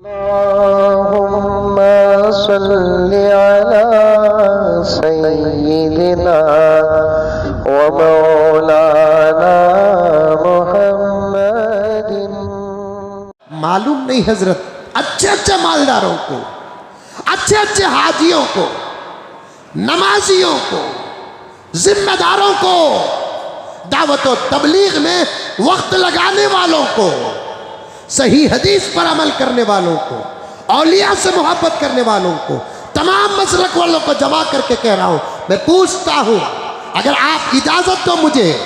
अल्लाहुम्मा सल्लि अला सय्यिदिना व मौलाना मुहम्मदिन। मालूम नहीं हजरत, अच्छे अच्छे मालदारों को, अच्छे अच्छे हाजियों को, नमाजियों को, जिम्मेदारों को, दावत और तबलीग में वक्त लगाने वालों को, सही हदीस पर अमल करने वालों को, औलिया से मोहब्बत करने वालों को, तमाम मसलक वालों को जमा करके कह रहा हूं, मैं पूछता हूं, अगर आप इजाजत दो मुझे,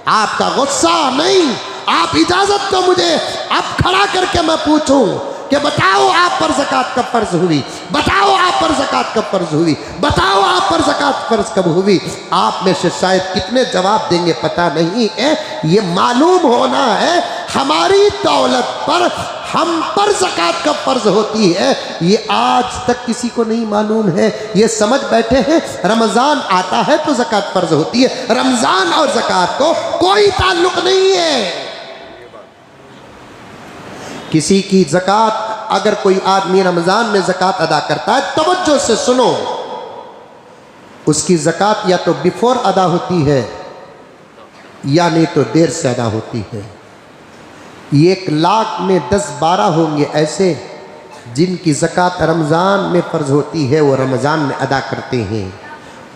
आपका गुस्सा नहीं, आप इजाजत दो मुझे, अब खड़ा करके मैं पूछूं कि बताओ आप पर ज़कात कब फर्ज हुई, बताओ आप पर ज़कात कब फर्ज हुई, बताओ आप पर ज़कात फर्ज कब हुई। आप में से शायद कितने जवाब देंगे पता नहीं है। ये मालूम होना है हमारी दौलत पर, हम पर ज़कात कब फर्ज होती है, ये आज तक किसी को नहीं मालूम है। ये समझ बैठे हैं रमज़ान आता है तो ज़कात फर्ज होती है, रमज़ान और ज़कात को कोई ताल्लुक नहीं है। किसी की ज़कात, अगर कोई आदमी रमज़ान में ज़कात अदा करता है, तवज्जो से सुनो, उसकी ज़कात या तो बिफोर अदा होती है या नहीं तो देर से अदा होती है। 1 लाख में 10-12 होंगे ऐसे जिनकी ज़कात रमज़ान में फ़र्ज होती है, वो रमज़ान में अदा करते हैं,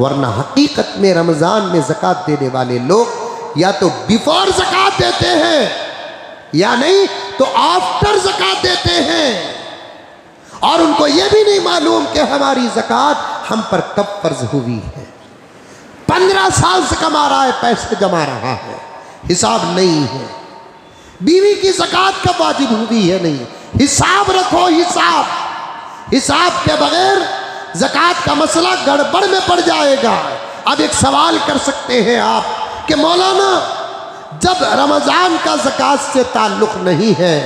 वरना हकीकत में रमज़ान में ज़कात देने वाले लोग या तो बिफोर ज़कात देते हैं या नहीं तो आफ्टर ज़कात देते हैं, और उनको यह भी नहीं मालूम कि हमारी ज़कात हम पर कब फर्ज हुई है। 15 साल से कमा रहा है, पैसे जमा रहा है, हिसाब नहीं है। बीवी की ज़कात कब वाजिब हुई है, नहीं, हिसाब रखो, हिसाब, हिसाब के बगैर ज़कात का मसला गड़बड़ में पड़ जाएगा। अब एक सवाल कर सकते हैं आप कि मौलाना जब रमज़ान का ज़कात से ताल्लुक़ नहीं है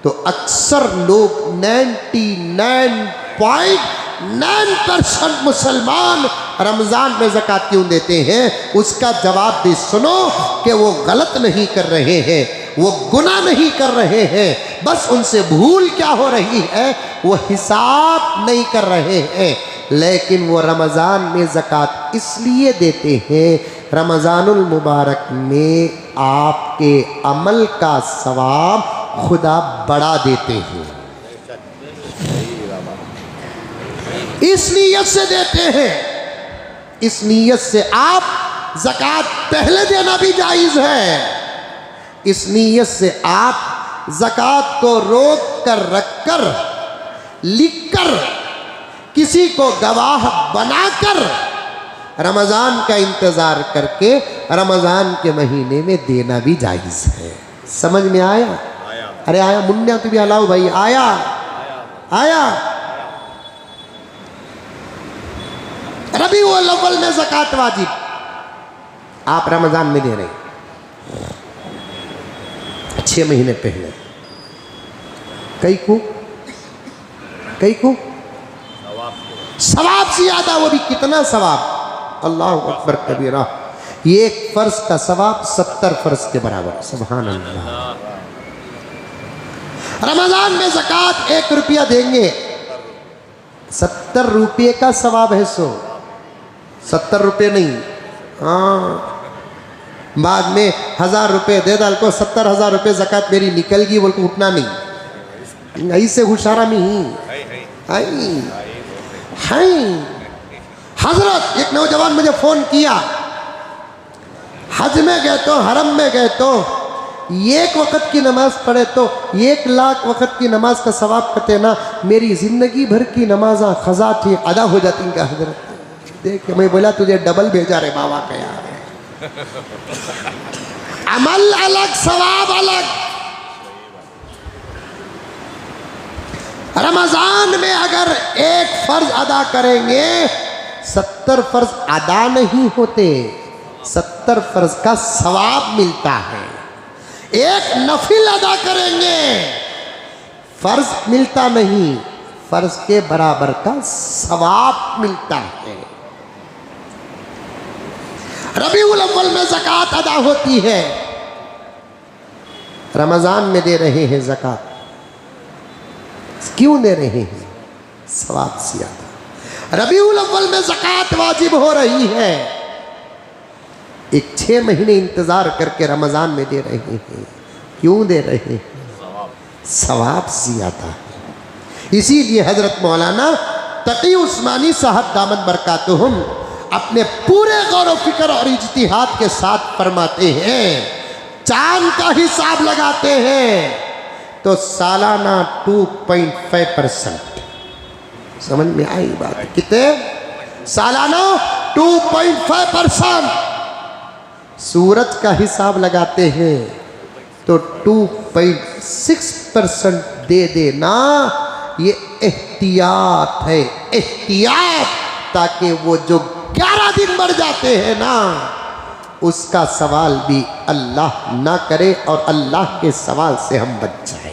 तो अक्सर लोग 99.9% मुसलमान रमज़ान में ज़कात क्यों देते हैं, उसका जवाब भी सुनो कि वो गलत नहीं कर रहे हैं, वो गुनाह नहीं कर रहे हैं, बस उनसे भूल क्या हो रही है, वो हिसाब नहीं कर रहे हैं। लेकिन वो रमज़ान में ज़कात इसलिए देते हैं, रमज़ानुल मुबारक में आपके अमल का सवाब खुदा बढ़ा देते हैं, इस नीयत से देते हैं। इस नीयत से आप ज़कात पहले देना भी जायज़ है, इस नीयत से आप ज़कात को रोक कर, रख कर, लिख कर, किसी को गवाह बनाकर, रमज़ान का इंतज़ार करके रमज़ान के महीने में देना भी जायज़ है। समझ में आया? अरे आया मुन्ना, तू भी हलाओ भाई, आया आया। रबीउल अव्वल में ज़कात वाजिब, आप रमज़ान में दे रहे, 6 महीने पहले कई को सवाब ज़्यादा, वो भी कितना सवाब, अल्लाह अकबर कबीरा, ये एक फ़र्ज का सवाब 70 फ़र्ज के बराबर। सुभान अल्लाह। रमज़ान में ज़कात 1 रुपया देंगे, 70 रुपये का सवाब है। 70 रुपये नहीं, हाँ, बाद में 1000 रुपये दे डाल को 70,000 रुपये ज़कात मेरी निकल गई, बोल को उठना नहीं, ऐसे हुशारा में ही हाय। हजरत एक नौजवान मुझे फ़ोन किया, हज में गए तो, हरम में गए तो 1 वक़्त की नमाज पढ़े तो 1 लाख वक़्त की नमाज का सवाब करते ना, मेरी ज़िंदगी भर की नमाज़ा ख़ज़ा थी, अदा हो जाती क्या हजरत? देख, मैं बोला तुझे डबल भेजा रे बाबा का यार। अमल अलग, सवाब अलग। रमज़ान में अगर 1 फ़र्ज अदा करेंगे, 70 फ़र्ज अदा नहीं होते, 70 फ़र्ज का सवाब मिलता है। 1 नफिल अदा करेंगे, फ़र्ज मिलता नहीं, फ़र्ज के बराबर का सवाब मिलता है। रबीउल अव्वल में ज़कात अदा होती है, रमज़ान में दे रहे हैं ज़कात। क्यों दे रहे हैं? सवाब ज्यादा। रबीउल अव्वल में ज़कात वाजिब हो रही है, एक 6 महीने इंतजार करके रमजान में दे रहे हैं, क्यों दे रहे हैं? सवाब ज्यादा है। इसीलिए हजरत मौलाना तकी उस्मानी साहब दामद बरकातुहुम अपने पूरे गौर फिक्र और इज्तिहाद के साथ फरमाते हैं, चांद का हिसाब लगाते हैं तो सालाना 2.5%। समझ में आई बात? कितने? सालाना 2.5%। सूरज का हिसाब लगाते हैं तो 2.6% दे देना। ये एहतियात है, एहतियात, ताकि वो जो 11 दिन बढ़ जाते हैं ना, उसका सवाल भी अल्लाह ना करे और अल्लाह के सवाल से हम बच जाए।